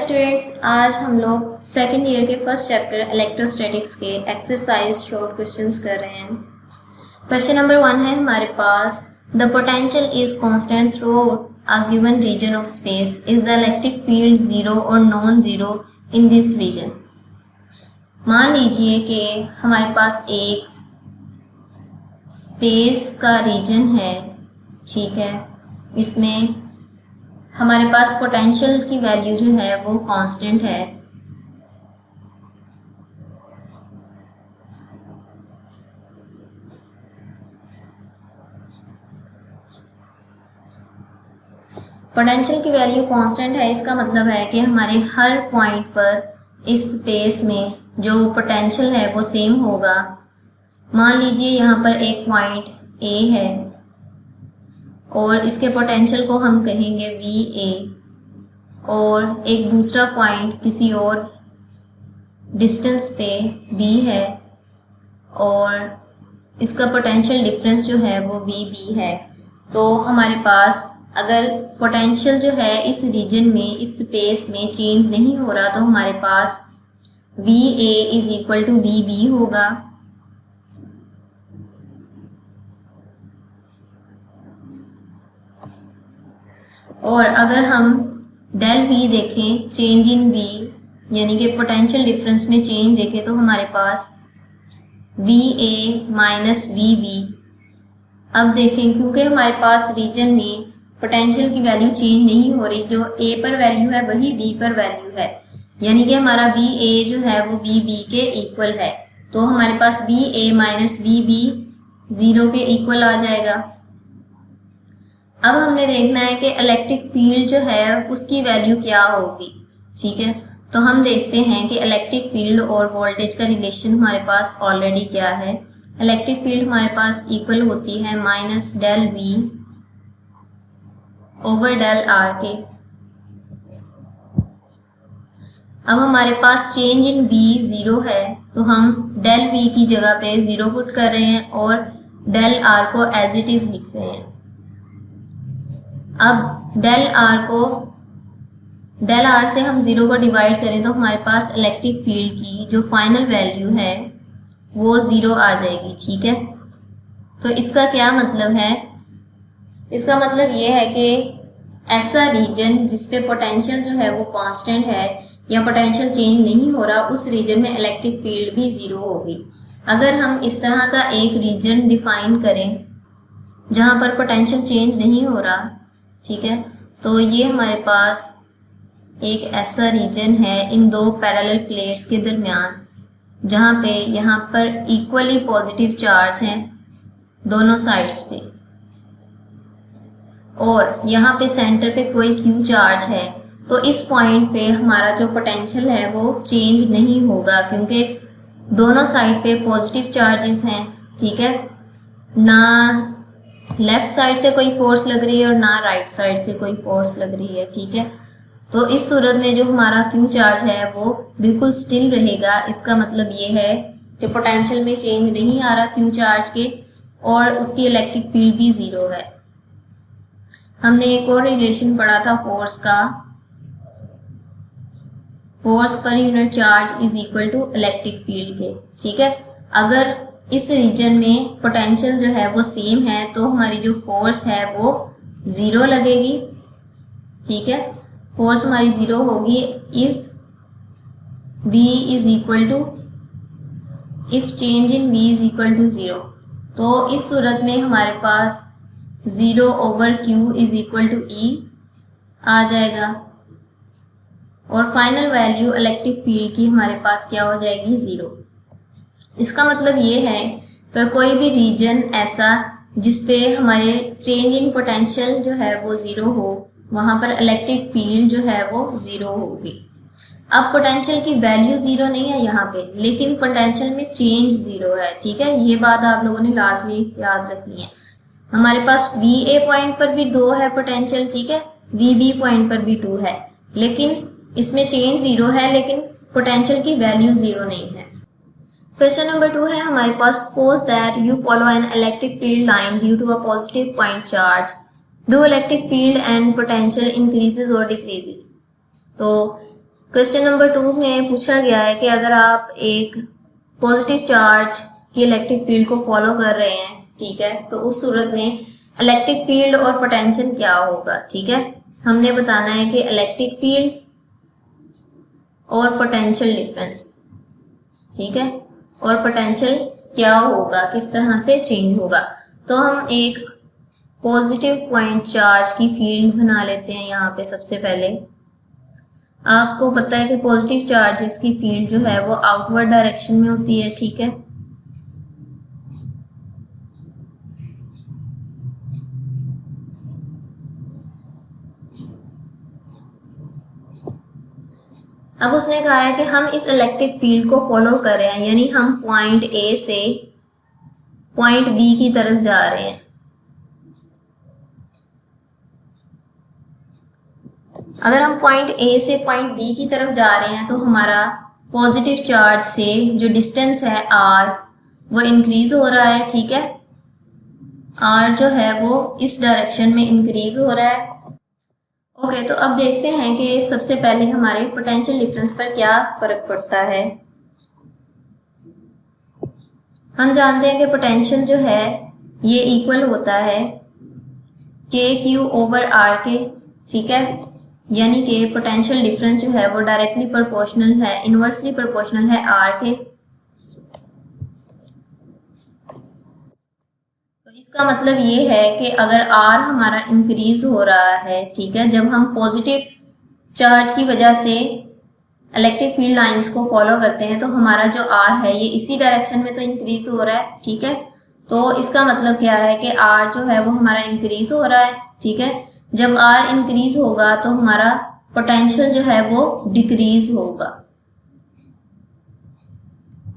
Students, आज हम लोग सेकेंड ईयर के फर्स्ट चैप्टर इलेक्ट्रोस्टैटिक्स के एक्सरसाइज शॉर्ट क्वेश्चंस कर रहे हैं। क्वेश्चन नंबर 1 है हमारे पास, the potential is constant through a given region of space, is the electric field zero और non zero in this region. मान लीजिए कि हमारे पास एक स्पेस का रीजन है, ठीक है, इसमें हमारे पास पोटेंशियल की वैल्यू जो है वो कांस्टेंट है। पोटेंशियल की वैल्यू कांस्टेंट है, इसका मतलब है कि हमारे हर पॉइंट पर इस स्पेस में जो पोटेंशियल है वो सेम होगा। मान लीजिए यहाँ पर एक पॉइंट ए है और इसके पोटेंशियल को हम कहेंगे VA, और एक दूसरा पॉइंट किसी और डिस्टेंस पे B है और इसका पोटेंशियल डिफरेंस जो है वो VB है। तो हमारे पास अगर पोटेंशियल जो है इस रीजन में, इस स्पेस में चेंज नहीं हो रहा, तो हमारे पास VA is equal to VB होगा। और अगर हम डेल V देखें, चेंज इन V यानी कि पोटेंशियल डिफरेंस में चेंज देखें, तो हमारे पास VA माइनस VB। अब देखें, क्योंकि हमारे पास रीजन में पोटेंशियल की वैल्यू चेंज नहीं हो रही, जो A पर वैल्यू है वही B पर वैल्यू है, यानी कि हमारा VA जो है वो VB के इक्वल है। तो हमारे पास VA माइनस VB 0 के इक्वल आ जाएगा। अब हमने देखना है कि इलेक्ट्रिक फील्ड जो है उसकी वैल्यू क्या होगी, ठीक है। तो हम देखते हैं कि इलेक्ट्रिक फील्ड और वोल्टेज का रिलेशन हमारे पास ऑलरेडी क्या है। इलेक्ट्रिक फील्ड हमारे पास इक्वल होती है minus del V over del R के। अब हमारे पास चेंज इन V 0 है, तो हम डेल V की जगह पे 0 पुट कर रहे हैं और डेल R को एज इट इज लिख रहे हैं। अब डेल R से हम 0 को डिवाइड करें तो हमारे पास इलेक्ट्रिक फील्ड की जो फाइनल वैल्यू है वो 0 आ जाएगी, ठीक है। तो इसका क्या मतलब है? इसका मतलब ये है कि ऐसा रीजन जिसपे पोटेंशियल जो है वो कांस्टेंट है या पोटेंशियल चेंज नहीं हो रहा, उस रीजन में इलेक्ट्रिक फील्ड भी 0 होगी। अगर हम इस तरह का एक रीजन डिफाइन करें जहाँ पर पोटेंशियल चेंज नहीं हो रहा, ठीक है, तो ये हमारे पास एक ऐसा रीजन है इन दो पैरेलल प्लेट्स के दरमियान, जहाँ पे यहाँ पर इक्वली पॉजिटिव चार्ज हैं दोनों साइड्स पे, और यहाँ पे सेंटर पे कोई Q चार्ज है। तो इस पॉइंट पे हमारा जो पोटेंशियल है वो चेंज नहीं होगा, क्योंकि दोनों साइड पे पॉजिटिव चार्जेस हैं, ठीक है। ना लेफ्ट साइड से कोई फोर्स लग रही है और ना राइट साइड से कोई फोर्स लग रही है, ठीक है। तो इस सूरत में जो हमारा Q चार्ज है वो बिल्कुल स्टिल रहेगा। इसका मतलब ये है कि पोटेंशियल में चेंज नहीं आ रहा Q चार्ज के, और उसकी इलेक्ट्रिक फील्ड भी 0 है। हमने एक और रिलेशन पढ़ा था फोर्स का, फोर्स पर unit charge is equal to electric field के, ठीक है। अगर इस रीजन में पोटेंशियल जो है वो सेम है तो हमारी जो फोर्स है वो 0 लगेगी, ठीक है। फोर्स हमारी 0 होगी if V is equal to, if change in V is equal to 0। तो इस सूरत में हमारे पास 0 over Q is equal to E आ जाएगा, और फाइनल वैल्यू इलेक्ट्रिक फील्ड की हमारे पास क्या हो जाएगी? 0। इसका मतलब ये है कि कोई भी रीजन ऐसा जिसपे हमारे चेंज इन पोटेंशियल जो है वो 0 हो, वहाँ पर इलेक्ट्रिक फील्ड जो है वो 0 होगी। अब पोटेंशियल की वैल्यू 0 नहीं है यहाँ पे, लेकिन पोटेंशियल में चेंज 0 है, ठीक है। ये बात आप लोगों ने लाजमी याद रखनी है। हमारे पास VA पॉइंट पर भी 2 है पोटेंशियल, ठीक है, VB पॉइंट पर भी 2 है, लेकिन इसमें चेंज 0 है, लेकिन पोटेंशियल की वैल्यू 0 नहीं है। क्वेश्चन नंबर 2 है हमारे पास, suppose that you follow an electric field line due to a positive point charge, do electric field and potential increases और डिक्रीजेज। तो क्वेश्चन नंबर 2 में पूछा गया है कि अगर आप एक पॉजिटिव चार्ज की इलेक्ट्रिक फील्ड को फॉलो कर रहे हैं, ठीक है, तो उस सूरत में इलेक्ट्रिक फील्ड और पोटेंशियल क्या होगा। ठीक है, हमने बताना है कि इलेक्ट्रिक फील्ड और पोटेंशियल डिफरेंस, ठीक है, और पोटेंशियल क्या होगा, किस तरह से चेंज होगा। तो हम एक पॉजिटिव पॉइंट चार्ज की फील्ड बना लेते हैं। यहाँ पे सबसे पहले आपको पता है कि पॉजिटिव चार्जेस की फील्ड जो है वो आउटवर्ड डायरेक्शन में होती है। ठीक है, अब उसने कहा है कि हम इस इलेक्ट्रिक फील्ड को फॉलो कर रहे हैं, यानी हम पॉइंट ए से पॉइंट बी की तरफ जा रहे हैं। अगर हम पॉइंट ए से पॉइंट बी की तरफ जा रहे हैं तो हमारा पॉजिटिव चार्ज से जो डिस्टेंस है आर वो इंक्रीज हो रहा है। ठीक है, आर जो है वो इस डायरेक्शन में इंक्रीज हो रहा है। ओके, तो अब देखते हैं कि सबसे पहले हमारे पोटेंशियल डिफरेंस पर क्या फर्क पड़ता है। हम जानते हैं कि पोटेंशियल जो है ये इक्वल होता है के क्यू ओवर आर के। ठीक है, यानी कि पोटेंशियल डिफरेंस जो है वो डायरेक्टली प्रोपोर्शनल है, इनवर्सली प्रोपोर्शनल है आर के। तो इसका मतलब ये है कि अगर आर हमारा इंक्रीज हो रहा है, ठीक है, जब हम पॉजिटिव चार्ज की वजह से इलेक्ट्रिक फील्ड लाइंस को फॉलो करते हैं तो हमारा जो आर है ये इसी डायरेक्शन में तो इंक्रीज हो रहा है। ठीक है, तो इसका मतलब क्या है कि आर जो है वो हमारा इंक्रीज हो रहा है। ठीक है, जब आर इंक्रीज होगा तो हमारा पोटेंशियल जो है वो डिक्रीज होगा।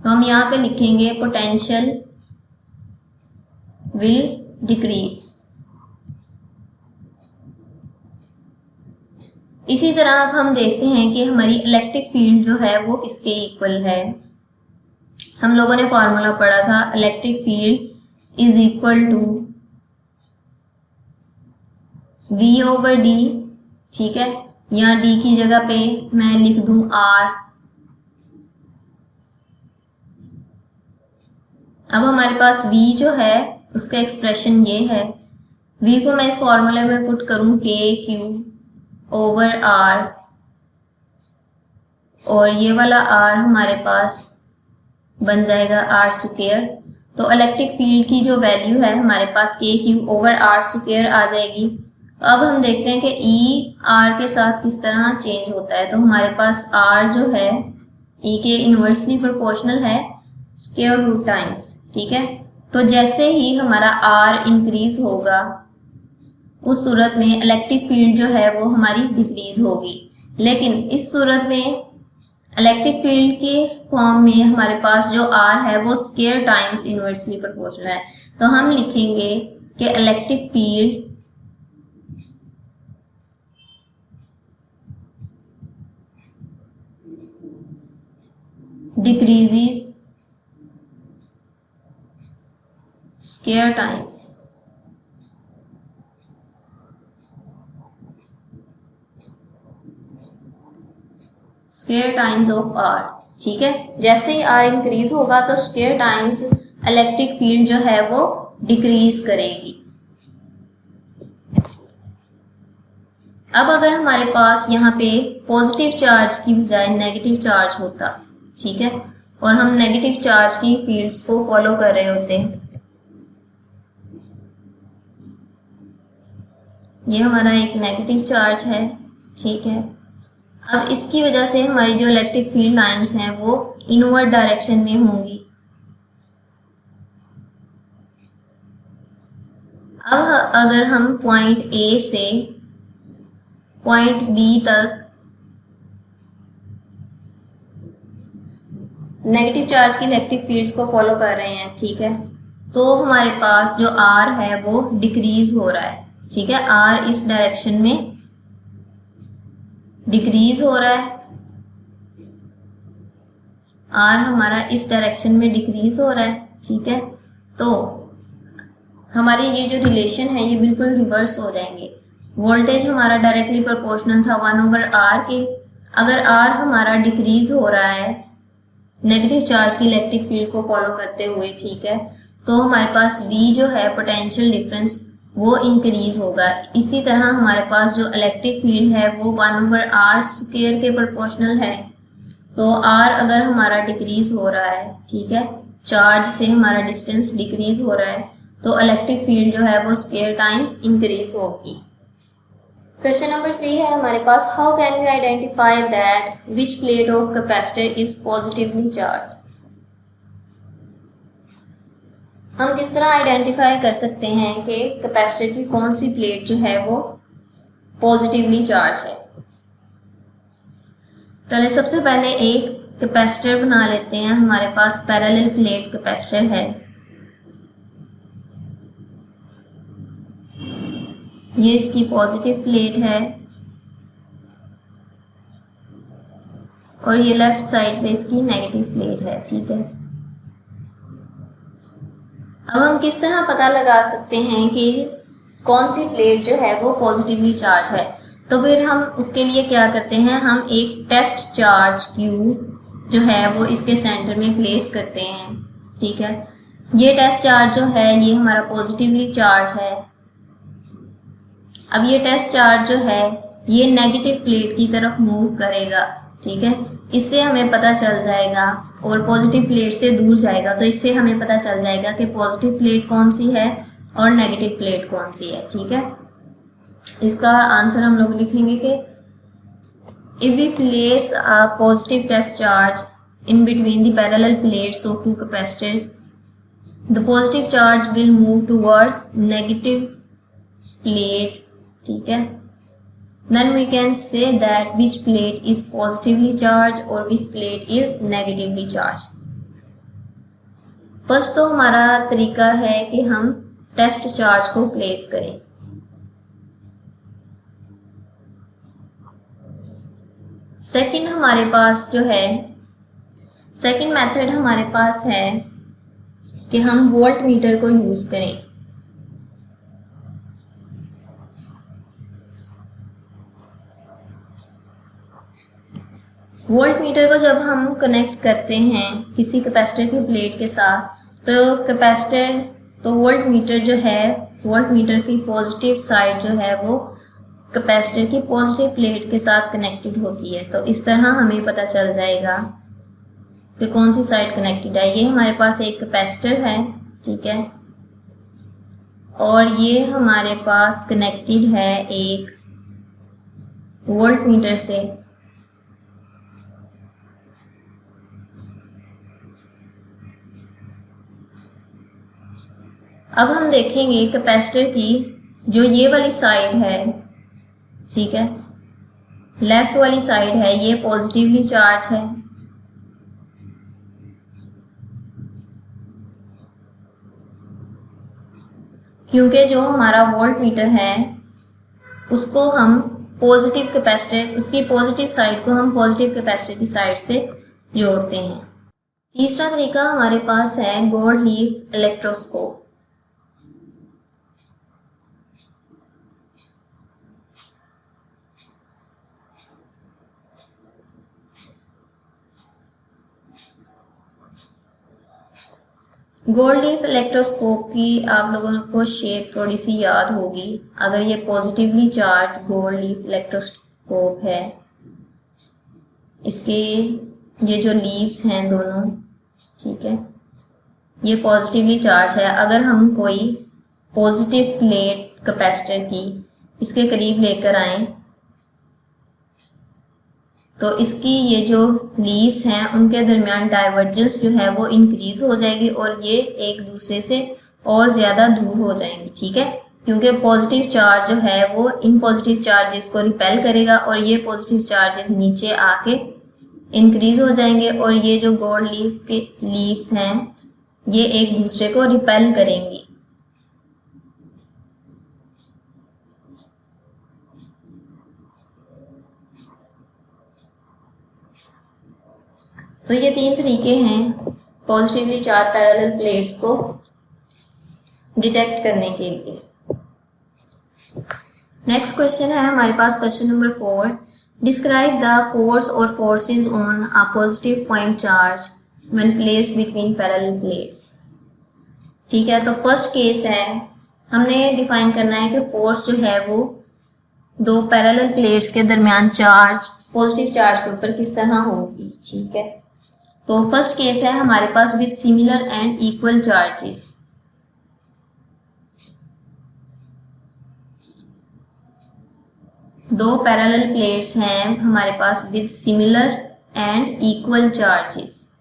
तो हम यहाँ पे लिखेंगे पोटेंशियल विल डिक्रीज। इसी तरह अब हम देखते हैं कि हमारी इलेक्ट्रिक फील्ड जो है वो किसके इक्वल है। हम लोगों ने फॉर्मूला पढ़ा था, electric field is equal to V over D. ठीक है, यहाँ D की जगह पे मैं लिख दूं R। अब हमारे पास V जो है उसका एक्सप्रेशन ये है, V को मैं इस फॉर्मूले में पुट करूं के क्यू ओवर R, और ये वाला R हमारे पास बन जाएगा R स्क्वायर। तो इलेक्ट्रिक फील्ड की जो वैल्यू है हमारे पास के क्यू ओवर R स्क्वायर आ जाएगी। अब हम देखते हैं कि E R के साथ किस तरह चेंज होता है। तो हमारे पास R जो है E के इनवर्सली प्रोपोर्शनल है स्क्वायर रूट टाइम्स। ठीक है, तो जैसे ही हमारा R इंक्रीज होगा उस सूरत में इलेक्ट्रिक फील्ड जो है वो हमारी डिक्रीज होगी। लेकिन इस सूरत में इलेक्ट्रिक फील्ड के फॉर्म में हमारे पास जो R है वो स्क्वायर टाइम्स इनवर्सली प्रोपोर्शनल है। तो हम लिखेंगे कि electric field decreases square times of R। ठीक है, जैसे ही R इंक्रीज होगा तो स्क्वायर टाइम्स इलेक्ट्रिक फील्ड जो है वो डिक्रीज करेगी। अब अगर हमारे पास यहाँ पे पॉजिटिव चार्ज की बजाय नेगेटिव चार्ज होता, ठीक है, और हम नेगेटिव चार्ज की फील्ड्स को फॉलो कर रहे होते हैं, ये हमारा एक नेगेटिव चार्ज है। ठीक है, अब इसकी वजह से हमारी जो इलेक्ट्रिक फील्ड लाइंस हैं वो इनवर्ड डायरेक्शन में होंगी। अब अगर हम पॉइंट ए से पॉइंट बी तक नेगेटिव चार्ज की इलेक्ट्रिक फील्ड्स को फॉलो कर रहे हैं, ठीक है, तो हमारे पास जो R है वो डिक्रीज हो रहा है। ठीक है, R इस डायरेक्शन में डिक्रीज हो रहा है, R हमारा इस डायरेक्शन में डिक्रीज हो रहा है। ठीक है, तो हमारे ये जो रिलेशन है ये बिल्कुल रिवर्स हो जाएंगे। वोल्टेज हमारा डायरेक्टली प्रोपोर्शनल था 1/r के। अगर R हमारा डिक्रीज हो रहा है नेगेटिव चार्ज की इलेक्ट्रिक फील्ड को फॉलो करते हुए, ठीक है, तो हमारे पास V जो है पोटेंशियल डिफरेंस वो इंक्रीज होगा। इसी तरह हमारे पास जो इलेक्ट्रिक फील्ड है वो 1/r² के प्रोपोर्शनल है। तो R अगर हमारा डिक्रीज हो रहा है, ठीक है, चार्ज से हमारा डिस्टेंस डिक्रीज हो रहा है, तो इलेक्ट्रिक फील्ड जो है वो स्क्वायर टाइम्स इंक्रीज होगी। क्वेश्चन नंबर 3 है हमारे पास, how can we identify that which plate of capacitor is positively charge. हम किस तरह आइडेंटिफाई कर सकते हैं कि कैपेसिटर की कौन सी प्लेट जो है वो पॉजिटिवली चार्ज है। चलिए सबसे पहले एक कैपेसिटर बना लेते हैं। हमारे पास पैरेलल प्लेट कैपेसिटर है। ये इसकी पॉजिटिव प्लेट है और ये लेफ्ट साइड पे इसकी नेगेटिव प्लेट है, ठीक है। अब हम किस तरह पता लगा सकते हैं कि कौन सी प्लेट जो है वो पॉजिटिवली चार्ज है। तो फिर हम उसके लिए क्या करते हैं, हम एक टेस्ट चार्ज Q जो है वो इसके सेंटर में प्लेस करते हैं, ठीक है। ये टेस्ट चार्ज जो है ये हमारा पॉजिटिवली चार्ज है। अब ये टेस्ट चार्ज जो है ये नेगेटिव प्लेट की तरफ मूव करेगा, ठीक है। इससे हमें पता चल जाएगा, और पॉजिटिव प्लेट से दूर जाएगा, तो इससे हमें पता चल जाएगा कि पॉजिटिव प्लेट कौन सी है और नेगेटिव प्लेट कौन सी है, ठीक है। इसका आंसर हम लोग लिखेंगे कि if we place a positive test charge in between the parallel plates of two capacitors, the positive charge will move towards negative plate, ठीक है। Then we can say that which plate is positively charged or which plate is negatively charged. First तो हमारा तरीका है कि हम test charge को place करें। सेकंड हमारे पास जो है, सेकंड मेथड हमारे पास है कि हम वोल्ट मीटर को यूज करें। वोल्ट मीटर को जब हम कनेक्ट करते हैं किसी कैपेसिटर की प्लेट के साथ, तो वोल्ट मीटर जो है, वोल्ट मीटर की पॉजिटिव साइड जो है वो कैपेसिटर की पॉजिटिव प्लेट के साथ कनेक्टेड होती है। तो इस तरह हमें पता चल जाएगा कि कौन सी साइड कनेक्टेड है। ये हमारे पास एक कैपेसिटर है, ठीक है, और ये हमारे पास कनेक्टेड है एक वोल्ट मीटर से। अब हम देखेंगे कैपेसिटर की जो ये वाली साइड है, ठीक है, लेफ्ट वाली साइड है, ये पॉजिटिवली चार्ज है। क्योंकि जो हमारा वोल्ट मीटर है उसको हम पॉजिटिव कैपेसिटर, उसकी पॉजिटिव साइड को हम पॉजिटिव कैपेसिटर की साइड से जोड़ते हैं। तीसरा तरीका हमारे पास है gold leaf electroscope. Gold leaf electroscope की आप लोगों को शेप थोड़ी सी याद होगी। अगर ये positively charge gold leaf electroscope है, इसके ये जो लीव्स हैं दोनों, ठीक है, ये पॉजिटिवली चार्ज है। अगर हम कोई पॉजिटिव प्लेट कैपेसिटर की इसके करीब लेकर आए तो इसकी ये जो लीव्स हैं उनके दरमियान डाइवर्जेंस जो है वो इंक्रीज हो जाएगी और ये एक दूसरे से और ज़्यादा दूर हो जाएंगी, ठीक है। क्योंकि पॉजिटिव चार्ज जो है वो इन पॉजिटिव चार्जेस को रिपेल करेगा और ये पॉजिटिव चार्जेस नीचे आके इंक्रीज हो जाएंगे और ये जो गोल्ड लीफ के लीव्स हैं ये एक दूसरे को रिपेल करेंगी। तो ये तीन तरीके हैं पॉजिटिवली चार्ज पैरेलल प्लेट को डिटेक्ट करने के लिए। नेक्स्ट क्वेश्चन है हमारे पास question number 4। Describe the force और forces on a positive point charge when placed between parallel plates. ठीक है, तो फर्स्ट केस है, हमने डिफाइन करना है कि फोर्स जो है वो दो पैरेलल प्लेट्स के दरमियान चार्ज, पॉजिटिव चार्ज के ऊपर किस तरह होगी। ठीक है, तो फर्स्ट केस है हमारे पास with similar and equal charges. दो पैरेलल प्लेट्स हैं हमारे पास with similar and equal charges.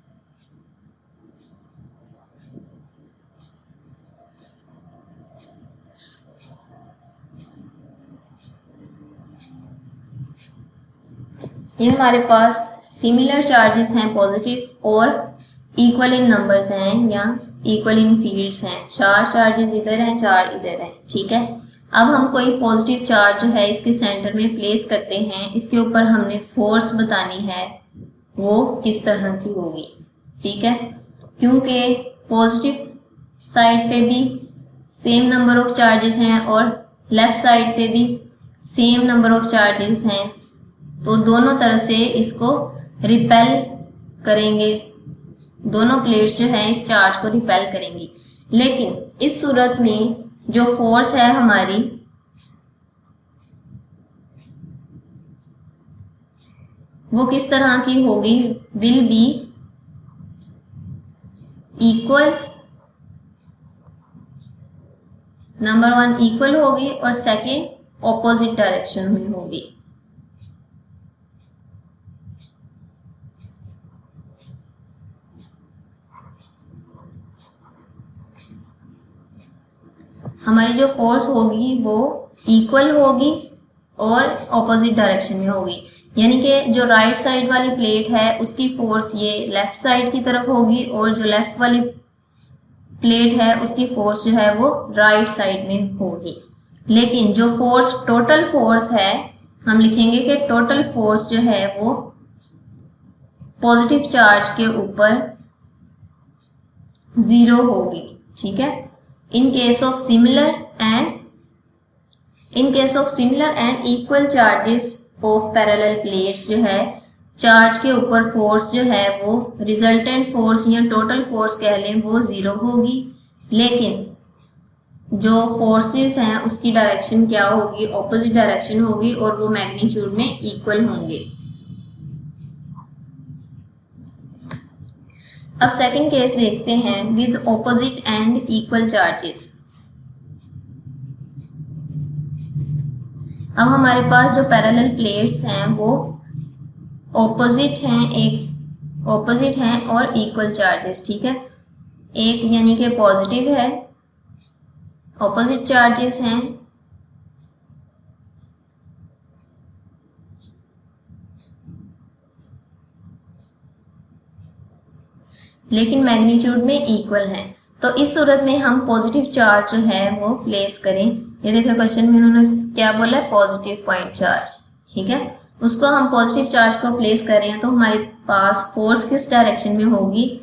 ये हमारे पास सिमिलर चार्जेस हैं पॉजिटिव और इक्वल इन नंबर्स हैं या इक्वल इन फील्ड्स हैं। चार चार्जेस इधर हैं, चार इधर हैं। ठीक है, अब हम कोई पॉजिटिव चार्ज जो है इसके सेंटर में प्लेस करते हैं, इसके ऊपर हमने फोर्स बतानी है वो किस तरह की होगी। ठीक है, क्योंकि पॉजिटिव साइड पे भी सेम नंबर ऑफ चार्जेस हैं और लेफ्ट साइड पे भी सेम नंबर ऑफ चार्जेस हैं, तो दोनों तरफ से इसको रिपेल करेंगे, दोनों प्लेट्स जो है इस चार्ज को रिपेल करेंगी। लेकिन इस सूरत में जो फोर्स है हमारी वो किस तरह की होगी, will be equal, number one equal होगी और सेकेंड ऑपोजिट डायरेक्शन में होगी। हमारी जो फोर्स होगी वो इक्वल होगी और ऑपोजिट डायरेक्शन में होगी, यानी कि जो राइट साइड वाली प्लेट है उसकी फोर्स ये लेफ्ट साइड की तरफ होगी और जो लेफ्ट वाली प्लेट है उसकी फोर्स जो है वो राइट साइड में होगी। लेकिन जो फोर्स टोटल फोर्स है, हम लिखेंगे कि टोटल फोर्स जो है वो पॉजिटिव चार्ज के ऊपर 0 होगी। ठीक है, in case of similar and equal charges of parallel plates जो है चार्ज के ऊपर फोर्स जो है वो रिजल्टेंट फोर्स या टोटल फोर्स कह लें वो 0 होगी। लेकिन जो फोर्सेस हैं उसकी डायरेक्शन क्या होगी, ऑपोजिट डायरेक्शन होगी और वो मैग्नीट्यूड में इक्वल होंगे। अब सेकंड केस देखते हैं with opposite and equal charges. अब हमारे पास जो पैरेलल प्लेट्स हैं वो ऑपोजिट हैं, एक ऑपोजिट हैं और इक्वल चार्जेस। ठीक है, एक यानी कि पॉजिटिव है, ऑपोजिट चार्जेस हैं, लेकिन मैग्नीट्यूड में इक्वल है। तो इस सूरत में हम पॉजिटिव चार्ज जो है वो प्लेस करें। ये देखो क्वेश्चन में उन्होंने क्या बोला है, पॉजिटिव पॉइंट चार्ज। ठीक है, उसको हम पॉजिटिव चार्ज को प्लेस करें तो हमारे पास फोर्स किस डायरेक्शन में होगी,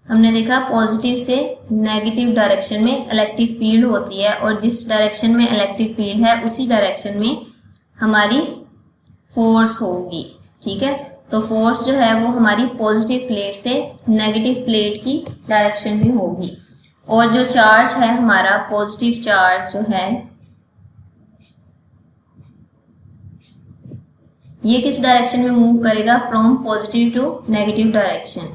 हमने देखा पॉजिटिव से नेगेटिव डायरेक्शन में इलेक्ट्रिक फील्ड होती है और जिस डायरेक्शन में इलेक्ट्रिक फील्ड है उसी डायरेक्शन में हमारी फोर्स होगी। ठीक है, तो फोर्स जो है वो हमारी पॉजिटिव प्लेट से नेगेटिव प्लेट की डायरेक्शन में होगी और जो चार्ज है हमारा पॉजिटिव चार्ज जो है ये किस डायरेक्शन में मूव करेगा, from positive to negative direction.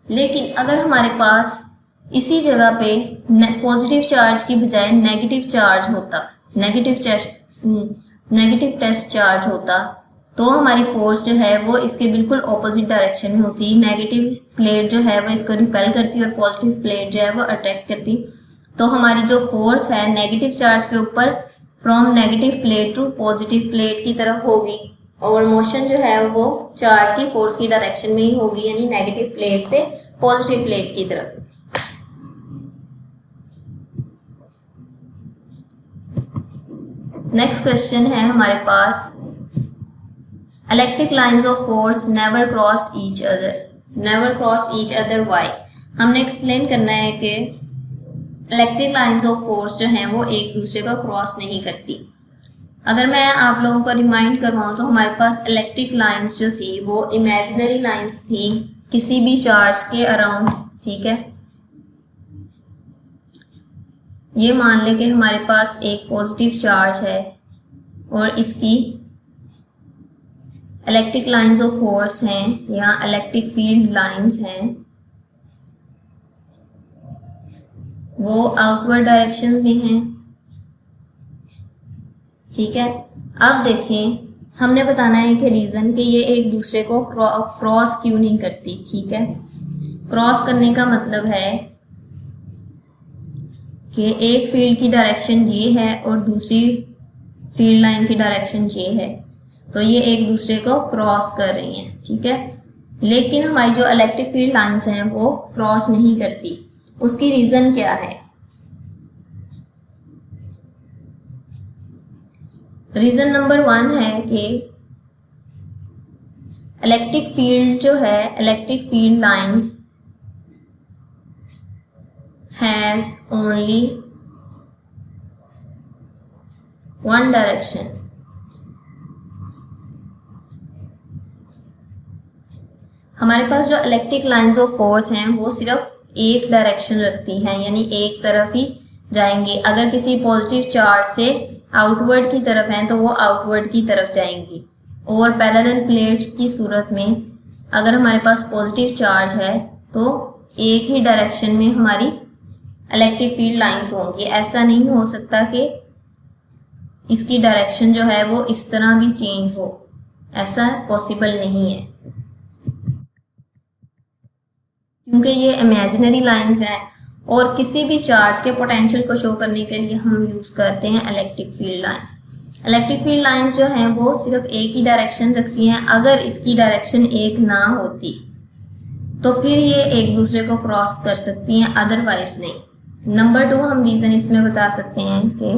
लेकिन अगर हमारे पास इसी जगह पे पॉजिटिव चार्ज की बजाय नेगेटिव चार्ज होता, नेगेटिव टेस्ट चार्ज होता, तो हमारी फोर्स जो है वो इसके बिल्कुल ऑपोजिट डायरेक्शन में होती। नेगेटिव प्लेट जो है वो इसको रिपेल करती और पॉजिटिव प्लेट जो है वो अट्रैक्ट करती। तो हमारी जो फोर्स है नेगेटिव चार्ज के ऊपर from negative plate to positive plate की तरफ होगी। और मोशन जो है वो चार्ज की फोर्स की डायरेक्शन में ही होगी, यानी नेगेटिव प्लेट से पॉजिटिव प्लेट की तरफ। नेक्स्ट क्वेश्चन है हमारे पास, electric lines of force never cross each other why. हमने एक्सप्लेन करना है कि इलेक्ट्रिक लाइंस ऑफ फोर्स जो हैं वो एक दूसरे को क्रॉस नहीं करती। अगर मैं आप लोगों को रिमाइंड करवाऊँ तो हमारे पास इलेक्ट्रिक लाइंस जो थी वो इमेजिनरी लाइंस थी किसी भी चार्ज के अराउंड, ठीक है। ये मान लें कि हमारे पास एक पॉजिटिव चार्ज है और इसकी इलेक्ट्रिक लाइंस ऑफ फोर्स हैं या इलेक्ट्रिक फील्ड लाइंस हैं, वो आउटवर्ड डायरेक्शन में हैं, ठीक है। अब देखें, हमने बताना है कि रीज़न कि ये एक दूसरे को क्रॉस क्यों नहीं करती, ठीक है। क्रॉस करने का मतलब है कि एक फील्ड की डायरेक्शन ये है और दूसरी फील्ड लाइन की डायरेक्शन ये है, तो ये एक दूसरे को क्रॉस कर रही हैं, ठीक है। लेकिन हमारी जो इलेक्ट्रिक फील्ड लाइंस हैं वो क्रॉस नहीं करती। उसकी रीज़न क्या है? रीज़न नंबर 1 है कि इलेक्ट्रिक फील्ड जो है, electric field lines has only one direction. हमारे पास जो इलेक्ट्रिक लाइंस ऑफ फोर्स हैं वो सिर्फ एक डायरेक्शन रखती हैं, यानी एक तरफ ही जाएंगी। अगर किसी पॉजिटिव चार्ज से आउटवर्ड की तरफ हैं तो वो आउटवर्ड की तरफ जाएंगी। और पैरेलल प्लेट्स की सूरत में अगर हमारे पास पॉजिटिव चार्ज है तो एक ही डायरेक्शन में हमारी इलेक्ट्रिक फील्ड लाइंस होंगी। ऐसा नहीं हो सकता कि इसकी डायरेक्शन जो है वो इस तरह भी चेंज हो, ऐसा पॉसिबल नहीं है, क्योंकि ये इमेजिनरी लाइंस हैं और किसी भी चार्ज के पोटेंशियल को शो करने के लिए हम यूज़ करते हैं electric field lines. Electric field lines जो हैं वो सिर्फ एक ही डायरेक्शन रखती हैं। अगर इसकी डायरेक्शन एक ना होती तो फिर ये एक दूसरे को क्रॉस कर सकती हैं, अदरवाइज नहीं। नंबर 2 हम रीज़न इसमें बता सकते हैं कि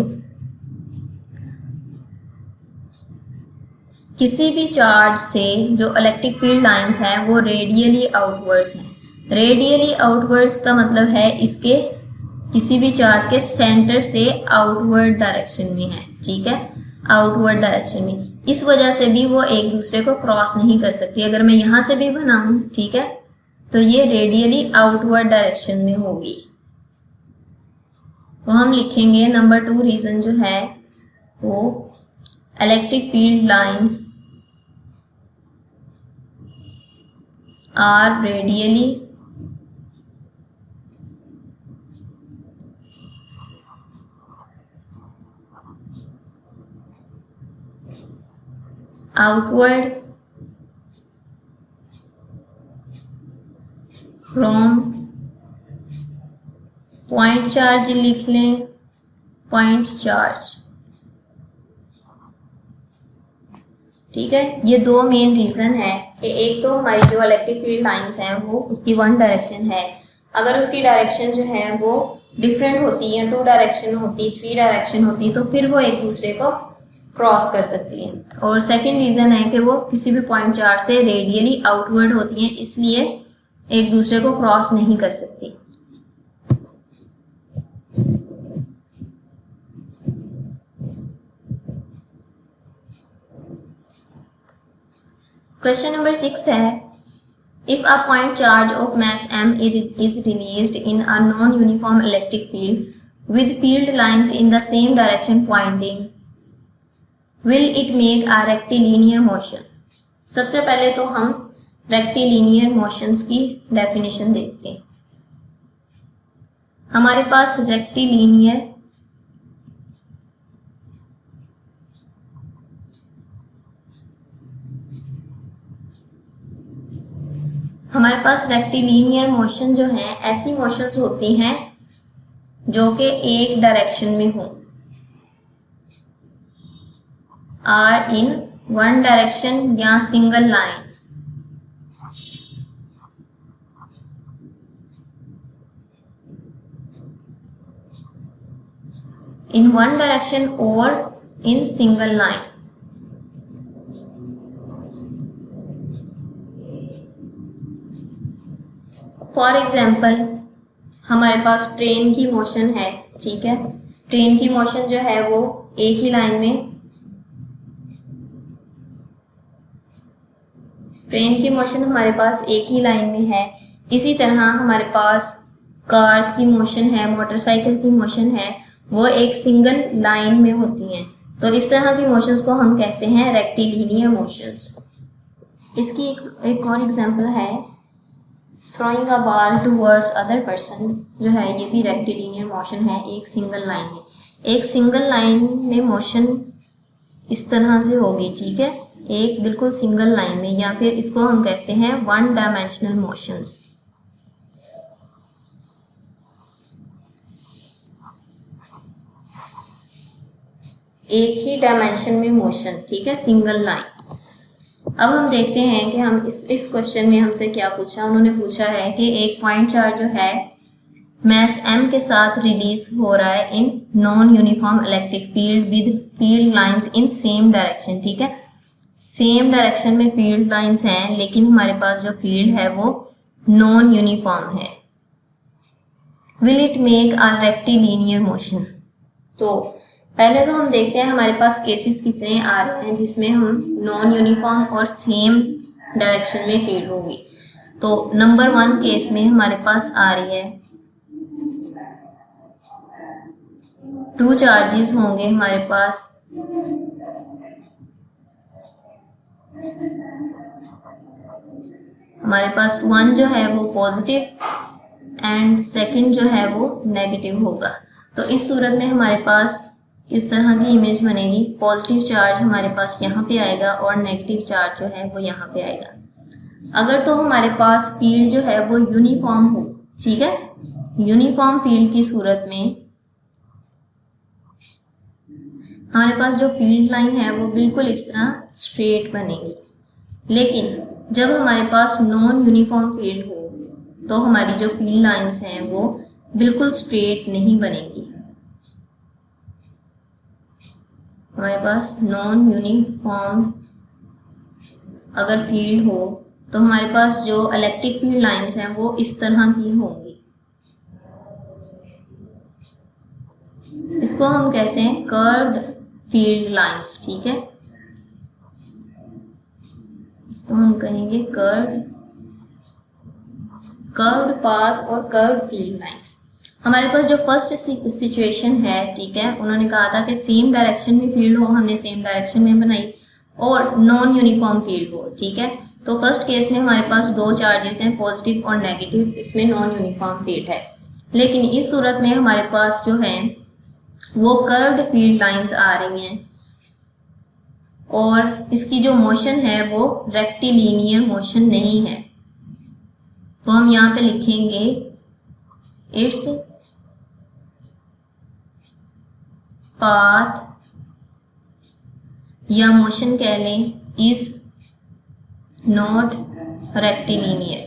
किसी भी चार्ज से जो इलेक्ट्रिक फील्ड लाइंस हैं वो रेडियली आउटवर्ड्स हैं। रेडियली आउटवर्ड्स का मतलब है इसके किसी भी चार्ज के सेंटर से आउटवर्ड डायरेक्शन में है, ठीक है, आउटवर्ड डायरेक्शन में। इस वजह से भी वो एक दूसरे को क्रॉस नहीं कर सकती। अगर मैं यहाँ से भी बनाऊँ, ठीक है, तो ये रेडियली आउटवर्ड डायरेक्शन में होगी। तो हम लिखेंगे नंबर 2 रीज़न जो है वो electric field lines are radially outward from point charge लिख लें, पॉइंट चार्ज, ठीक है। ये 2 मेन रीज़न है कि एक तो हमारी जो इलेक्ट्रिक फील्ड लाइंस हैं वो उसकी 1 डायरेक्शन है। अगर उसकी डायरेक्शन जो है वो डिफरेंट होती है, 2 डायरेक्शन होती, 3 डायरेक्शन होती, तो फिर वो एक दूसरे को क्रॉस कर सकती हैं। और सेकंड रीज़न है कि वो किसी भी पॉइंट चार्ज से रेडियली आउटवर्ड होती हैं, इसलिए एक दूसरे को क्रॉस नहीं कर सकती। क्वेश्चन नंबर 6 है, if a point charge of mass m is released in a non-uniform electric field with field lines in the same direction pointing, will it make a rectilinear motion? सबसे पहले तो हम rectilinear motions की definition देखते हैं। हमारे पास rectilinear motion जो है ऐसी मोशंस होती हैं जो कि एक डायरेक्शन में हो, आर इन वन डायरेक्शन या single line, in one direction or in single line। For example हमारे पास ट्रेन की मोशन है, ठीक है। ट्रेन की मोशन जो है वो एक ही लाइन में, ट्रेन की मोशन हमारे पास एक ही लाइन में है। इसी तरह हमारे पास कार्स की मोशन है, मोटरसाइकिल की मोशन है, वो एक सिंगल लाइन में होती हैं। तो इस तरह की मोशंस को हम कहते हैं रेक्टिलिनियर मोशंस। इसकी एक और एग्जांपल है throwing a ball towards other person, जो है ये भी रेक्टिलिनियर मोशन है, एक सिंगल लाइन है। एक सिंगल लाइन में मोशन इस तरह से होगी, ठीक है, एक बिल्कुल सिंगल लाइन में, या फिर इसको हम कहते हैं वन डायमेंशनल मोशंस। एक ही डायमेंशन में मोशन, ठीक है, सिंगल लाइन। अब हम देखते हैं कि हम इस क्वेश्चन में हमसे क्या पूछा। उन्होंने पूछा है कि एक पॉइंट चार्ज जो है मैस m के साथ रिलीज हो रहा है in non uniform electric field with field lines in same direction, ठीक है। सेम डायरेक्शन में फील्ड लाइंस हैं, लेकिन हमारे पास जो फील्ड है वो नॉन यूनिफॉर्म है। Will it make a rectilinear motion. तो पहले तो हम देखते हैं हमारे पास केसेस कितने आ रहे हैं जिसमें हम नॉन यूनिफॉर्म और सेम डायरेक्शन में फील्ड होगी। तो नंबर 1 केस में हमारे पास आ रही है 2 चार्जेस होंगे हमारे पास, हमारे पास 1 जो है वो पॉजिटिव एंड सेकंड जो है वो नेगेटिव होगा। तो इस सूरत में हमारे पास इस तरह की इमेज बनेगी। पॉजिटिव चार्ज हमारे पास यहाँ पे आएगा और नेगेटिव चार्ज जो है वो यहाँ पे आएगा। अगर तो हमारे पास फील्ड जो है वो यूनिफॉर्म हो, ठीक है, यूनिफॉर्म फील्ड की सूरत में हमारे पास जो फील्ड लाइन है वो बिल्कुल इस तरह स्ट्रेट बनेगी। लेकिन जब हमारे पास नॉन यूनिफॉर्म फील्ड हो तो हमारी जो फील्ड लाइंस हैं वो बिल्कुल स्ट्रेट नहीं बनेगी। हमारे पास नॉन यूनिफॉर्म अगर फील्ड हो तो हमारे पास जो इलेक्ट्रिक फील्ड लाइंस हैं वो इस तरह की होंगी। इसको हम कहते हैं कर्व्ड फील्ड लाइंस, ठीक है, इसको हम कहेंगे कर्व्ड पाथ और कर्व्ड फील्ड लाइंस। हमारे पास जो फर्स्ट सिचुएशन है, ठीक है, उन्होंने कहा था कि सेम डायरेक्शन में फील्ड हो, हमने सेम डायरेक्शन में बनाई, और नॉन यूनिफॉर्म फील्ड हो, ठीक है। तो फर्स्ट केस में हमारे पास 2 चार्जेस हैं, पॉजिटिव और नेगेटिव, इसमें नॉन यूनिफॉर्म फील्ड है। लेकिन इस सूरत में हमारे पास जो है वो कर्व्ड फील्ड लाइंस आ रही हैं और इसकी जो मोशन है वो रेक्टिलिनियर मोशन नहीं है। तो हम यहाँ पे लिखेंगे इट्स पाथ या मोशन कह लें इज नॉट रेक्टिलिनियर।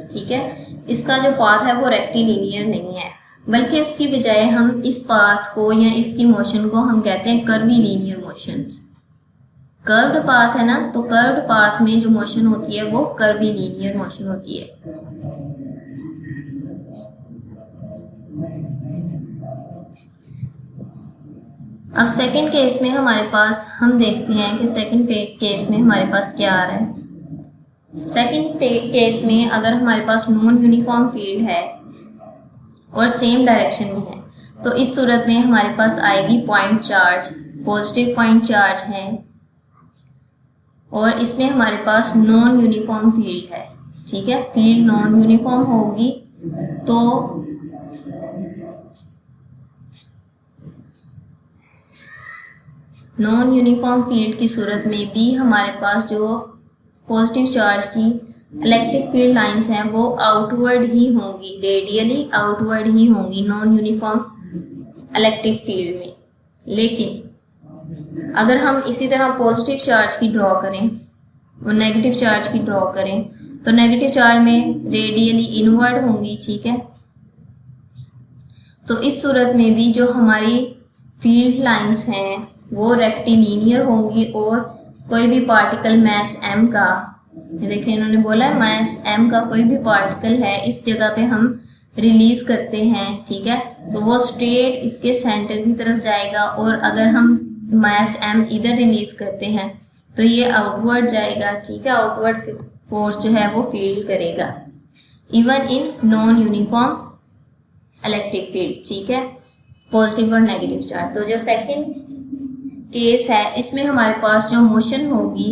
ठीक है, इसका जो पाथ है वो रेक्टिलिनियर नहीं है, बल्कि उसकी बजाय हम इस पाथ को या इसकी मोशन को हम कहते हैं कर्वीलिनियर मोशंस। कर्व्ड पाथ है ना, तो कर्व्ड पाथ में जो मोशन होती है वो कर्वीलिनियर मोशन होती है। अब सेकंड केस में हमारे पास हम देखते हैं कि सेकंड केस में हमारे पास क्या आ रहा है। सेकंड केस में अगर हमारे पास नॉन यूनिफॉर्म फील्ड है और सेम डायरेक्शन में है तो इस सूरत में हमारे पास आएगी point charge, positive point charge है और इसमें हमारे पास नॉन यूनिफॉर्म फील्ड है। ठीक है, फील्ड नॉन यूनिफॉर्म होगी तो नॉन यूनिफॉर्म फील्ड की सूरत में भी हमारे पास जो पॉजिटिव चार्ज की इलेक्ट्रिक फील्ड लाइंस हैं वो आउटवर्ड ही होंगी, रेडियली आउटवर्ड ही होंगी। नॉन यूनिफॉर्म इलेक्ट्रिक फील्ड में। लेकिन अगर हम इसी तरह पॉजिटिव चार्ज की ड्रॉ करें और नेगेटिव चार्ज की ड्रॉ करें तो नेगेटिव चार्ज में रेडियली इनवर्ड होंगी, ठीक है। तो इस सूरत में भी जो हमारी फील्ड लाइंस हैं वो रेक्टिलिनियर होंगी और कोई भी पार्टिकल मास m का, देखिए इन्होंने बोला है मास m का कोई भी पार्टिकल है इस जगह पे हम रिलीज करते हैं, ठीक है, तो वो स्ट्रेट इसके सेंटर की तरफ जाएगा। और अगर हम मास m इधर रिलीज करते हैं तो ये आउटवर्ड जाएगा, ठीक है, आउटवर्ड फोर्स जो है वो फील्ड करेगा even in non uniform electric field, ठीक है, पॉजिटिव और नेगेटिव चार्ज। तो जो सेकंड केस है इसमें हमारे पास जो मोशन होगी,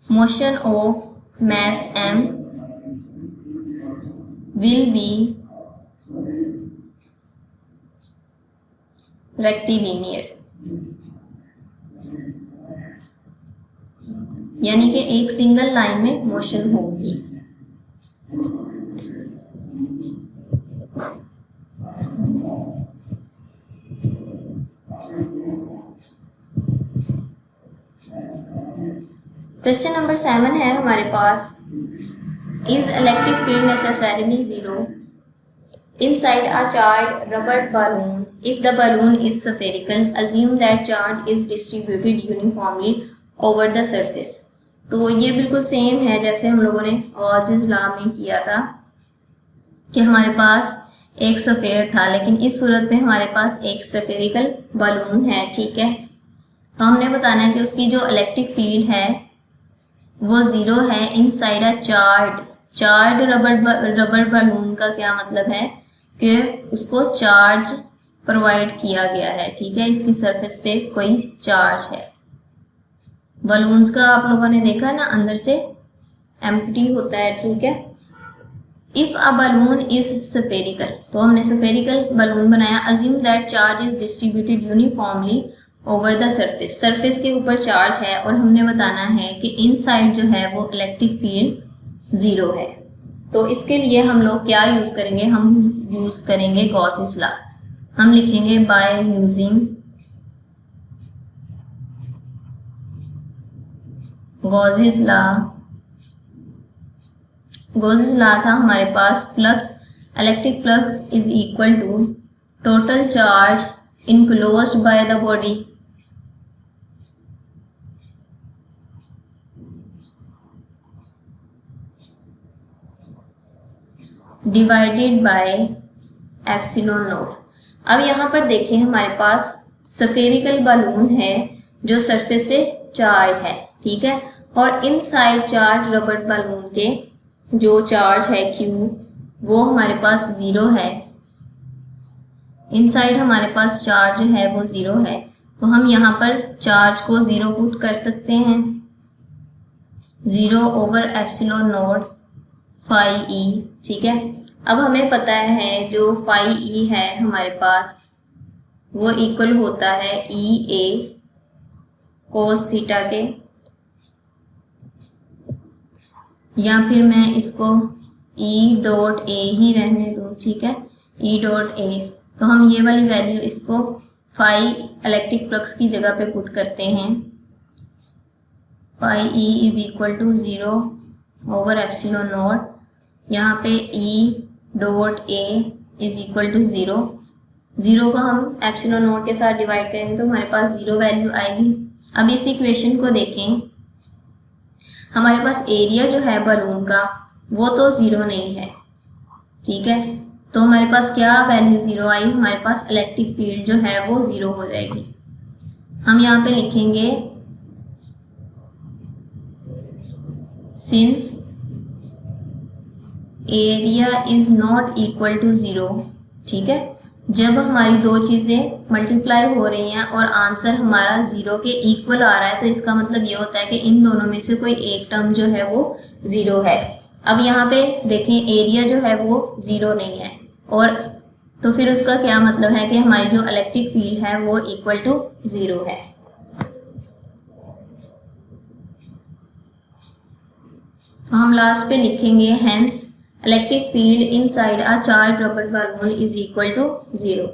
motion of mass m will be rectilinear, यानी कि एक सिंगल लाइन में मोशन होगी। क्वेश्चन नंबर 7 है हमारे पास, is electric field necessarily zero inside a charged rubber balloon if the balloon is spherical? Assume that charge is distributed uniformly over the surface। तो ये बिल्कुल सेम है जैसे हम लोगों ने गॉसेस लॉ में किया था कि हमारे पास एक सफेयर था, लेकिन इस सूरत में हमारे पास एक स्फेरिकल बलून है, ठीक है। तो हमने बताना है कि उसकी जो इलेक्ट्रिक फील्ड है वो जीरो है inside a charged rubber balloon का क्या मतलब है कि उसको चार्ज प्रोवाइड किया गया है, ठीक है, इसकी सरफेस पे कोई चार्ज है। बलून्स का आप लोगों ने देखा है ना, अंदर से एम्प्टी होता है, ठीक है। If a balloon is spherical, तो हमने स्फेरिकल बलून बनाया। Assume that charge is distributed uniformly over the surface, surface के ऊपर चार्ज है और हमने बताना है कि इनसाइड जो है वो इलेक्ट्रिक फील्ड जीरो है। तो इसके लिए हम लोग क्या यूज करेंगे, हम यूज करेंगे गॉसेस लॉ। हम लिखेंगे by using Gauss's law. Gauss's law था हमारे पास, flux, electric flux is equal to total charge enclosed by the body divided by epsilon naught. अब यहाँ पर देखें हमारे पास स्फेरिकल बलून है जो सरफेस से चार्ज है, ठीक है, और इनसाइड चार्ज रबर बलून के जो चार्ज है Q वो हमारे पास जीरो है। इनसाइड हमारे पास चार्ज है वो जीरो है, तो हम यहाँ पर चार्ज को जीरो पुट कर सकते हैं, zero over epsilon naught phi E, ठीक है। अब हमें पता है जो फाई ई है हमारे पास वो इक्वल होता है ई ए कोस थीटा के, या फिर मैं इसको ई डॉट ए ही रहने दूँ, ठीक है, ई डॉट ए। तो हम ये वाली वैल्यू इसको फाई इलेक्ट्रिक फ्लक्स की जगह पे पुट करते हैं, phi E is equal to zero over epsilon naught, यहाँ पे E dot A is equal to zero. Zero को हम एप्सिलॉन नॉट के साथ डिवाइड करेंगे तो हमारे पास जीरो वैल्यू आएगी। अब इस इक्वेशन को देखें, हमारे पास एरिया जो है बलून का वो तो जीरो नहीं है, ठीक है, तो हमारे पास क्या वैल्यू जीरो आई, हमारे पास इलेक्ट्रिक फील्ड जो है वो जीरो हो जाएगी। हम यहाँ पे लिखेंगे since area is not equal to zero, ठीक है, जब हमारी दो चीज़ें मल्टीप्लाई हो रही हैं और आंसर हमारा जीरो के इक्वल आ रहा है तो इसका मतलब ये होता है कि इन दोनों में से कोई एक टर्म जो है वो जीरो है। अब यहाँ पे देखें एरिया जो है वो जीरो नहीं है, और तो फिर उसका क्या मतलब है कि हमारी जो इलेक्ट्रिक फील्ड है वो इक्वल टू जीरो है। तो हम लास्ट पे लिखेंगे hence electric field inside a charged rubber balloon is equal to 0.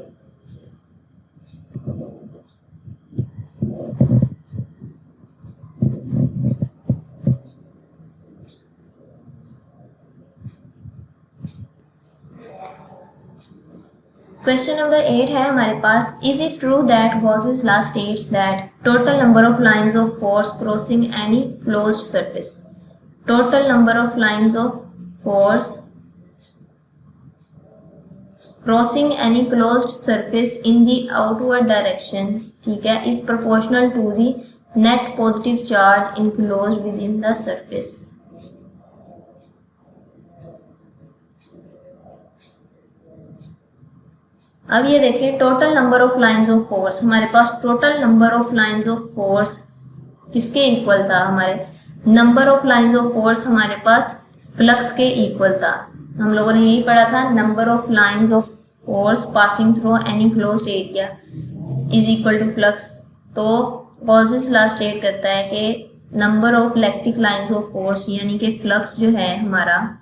Question number 8 है हमारे पास, is it true that Gauss's law states that total number of lines of force crossing any closed surface, total number of lines of force crossing any closed surface in the outward direction, ठीक है, is proportional to the net positive charge enclosed within the surface. अब ये देखिए total number of lines of force, हमारे पास total number of lines of force किसके equal था, हमारे number of lines of force हमारे पास फ्लक्स के इक्वल था। हम लोगों ने यही पढ़ा था, number of lines of force passing through any closed area is equal to flux. तो गॉसेस लॉ स्टेट करता है कि number of electric lines of force यानी कि फ्लक्स जो है हमारा,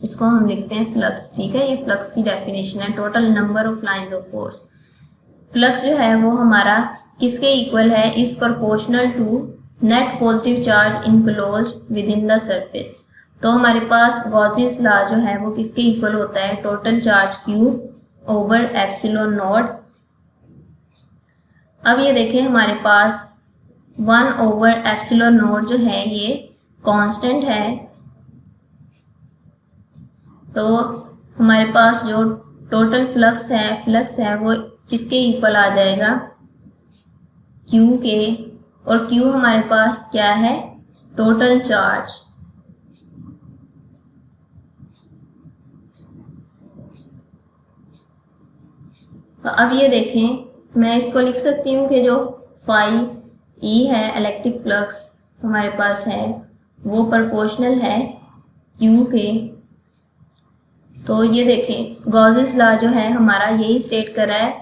इसको हम लिखते हैं फ्लक्स, ठीक है, ये फ्लक्स की डेफिनेशन है, total number of lines of force. Flux जो है वो हमारा किसके इक्वल है, is proportional to net positive charge enclosed within the surface. तो हमारे पास गॉसेस लॉ जो है वो किसके इक्वल होता है, total charge Q over epsilon naught. अब ये देखें हमारे पास 1 ओवर एप्सिलॉन नॉट जो है ये कांस्टेंट है, तो हमारे पास जो टोटल फ्लक्स है वो किसके इक्वल आ जाएगा, Q के, और Q हमारे पास क्या है, टोटल चार्ज। तो अब ये देखें मैं इसको लिख सकती हूँ कि जो फाई E है इलेक्ट्रिक फ्लक्स हमारे पास है वो प्रोपोर्शनल है Q के। तो ये देखें गॉसेस लॉ जो है हमारा यही स्टेट कर रहा है,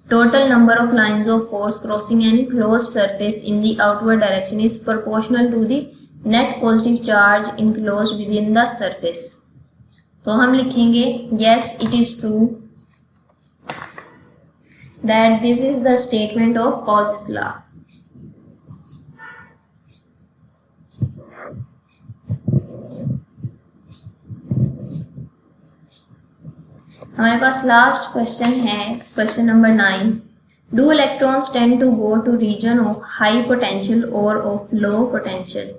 total number of lines of force crossing any closed surface in the outward direction is proportional to the net positive charge enclosed within the surface. तो हम लिखेंगे yes it is true that this is the statement of Gauss's law. हमारे पास last question है, question number 9, do electrons tend to go to region of high potential और of low potential.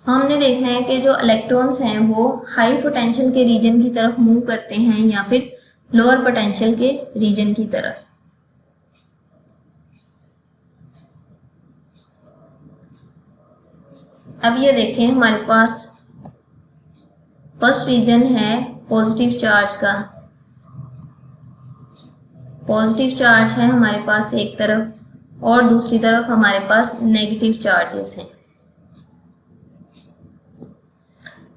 हमने देखना है कि जो इलेक्ट्रॉन्स हैं वो हाई पोटेंशियल के रीजन की तरफ मूव करते हैं या फिर लोअर पोटेंशियल के रीजन की तरफ। अब ये देखें हमारे पास फर्स्ट रीजन है पॉजिटिव चार्ज का, पॉजिटिव चार्ज है हमारे पास एक तरफ और दूसरी तरफ हमारे पास नेगेटिव चार्जेस हैं।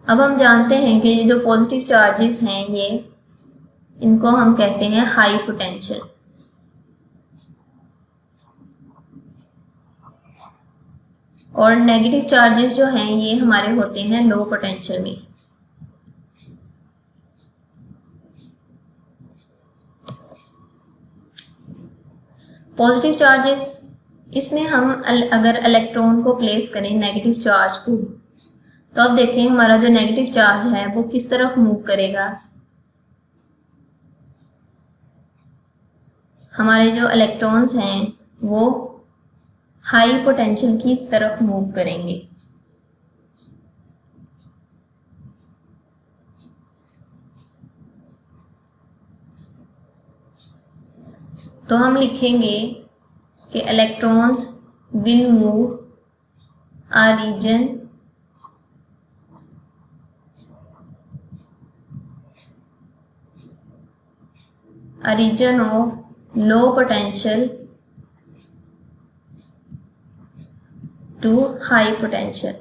अब हम जानते हैं कि ये जो पॉजिटिव चार्जेस हैं ये इनको हम कहते हैं हाई पोटेंशियल, और नेगेटिव चार्जेस जो हैं ये हमारे होते हैं लो पोटेंशियल में। पॉजिटिव चार्जेस, इसमें हम अगर इलेक्ट्रॉन को प्लेस करें नेगेटिव चार्ज को, तो अब देखें हमारा जो नेगेटिव चार्ज है वो किस तरफ मूव करेगा, हमारे जो इलेक्ट्रॉन्स हैं वो हाई पोटेंशियल की तरफ मूव करेंगे। तो हम लिखेंगे कि electrons will move a region of low potential to high potential।